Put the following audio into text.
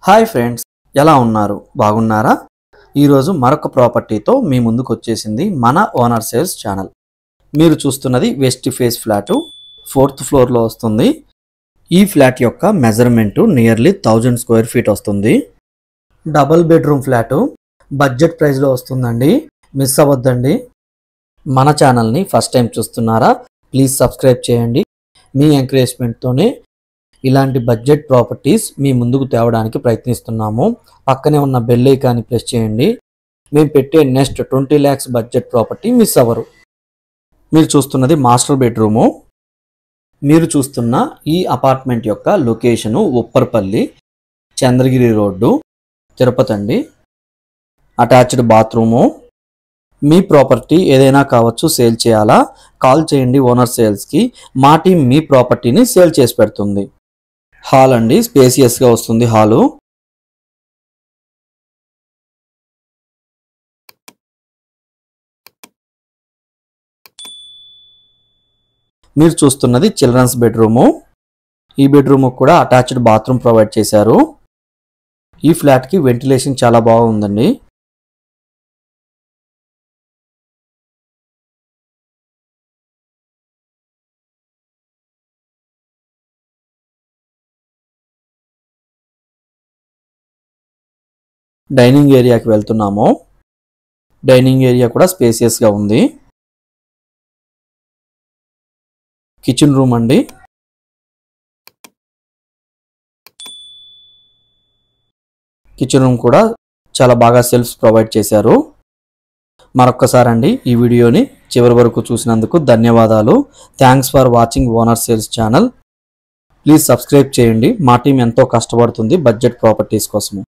Hi friends, ఎలా ఉన్నారు? బాగున్నారా? ఈరోజు మరొక ప్రాపర్టీతో మీ ముందుకు వచ్చేసింది మన ఓనర్ సేల్స్ ఛానల్. మీరు చూస్తున్నది వెస్ట్ ఫేస్ ఫ్లాట్ 4th ఫ్లోర్లో వస్తుంది. ఈ ఫ్లాట్ యొక్క మెజర్మెంట్ నియర్లీ 1000 స్క్వేర్ ఫీట్ వస్తుంది. డబుల్ బెడ్రూమ్ ఫ్లాట్ బడ్జెట్ ప్రైస్లో వస్తుందండి. మిస్ అవ్వద్దండి. మన ఛానల్ని ఫస్ట్ టైం చూస్తున్నారా? ప్లీజ్ సబ్స్క్రైబ్ చేయండి. మీ ఎంకరేజ్మెంట్తోనే ఇలాంటి బడ్జెట్ ప్రాపర్టీస్ మీ ముందుకు తేవడానికి ప్రయత్నిస్తున్నాము. పక్కనే ఉన్న బెల్ ఐకాన్ని ప్రెస్ చేయండి. మేము పెట్టే next 20 lakhs budget property miss అవ్వరు. మీరు చూస్తున్నది మాస్టర్ బెడ్రూము. మీరు చూస్తున్న ఈ అపార్ట్మెంట్ యొక్క లొకేషను ఉప్పర్పల్లి, చంద్రగిరి రోడ్డు, తిరుపతి అండి. Attached bathroom. మీ ప్రాపర్టీ ఏదైనా కావచ్చు, సేల్ చేయాలా? కాల్ చేయండి ఓనర్ సేల్స్కి. మా టీం మీ ప్రాపర్టీని సేల్ చేసి పెడుతుంది. హాల్ అండి, స్పేసియస్గా వస్తుంది హాలు. మీరు చూస్తున్నది చిల్డ్రన్స్ బెడ్రూము. ఈ బెడ్రూమ్ కూడా అటాచ్డ్ బాత్రూమ్ ప్రొవైడ్ చేశారు. ఈ ఫ్లాట్కి వెంటిలేషన్ చాలా బాగుందండి. డైనింగ్ ఏరియాకి వెళ్తున్నాము. డైనింగ్ ఏరియా కూడా స్పేసియస్గా ఉంది. కిచెన్ రూమ్ అండి. కిచెన్ రూమ్ కూడా చాలా బాగా సెల్ఫ్స్ ప్రొవైడ్ చేశారు. మరొక్కసారి అండి, ఈ వీడియోని చివరి వరకు చూసినందుకు ధన్యవాదాలు. Thanks for watching owner sales channel. Please subscribe చేయండి. మా టీం ఎంతో కష్టపడుతుంది బడ్జెట్ ప్రాపర్టీస్ కోసము.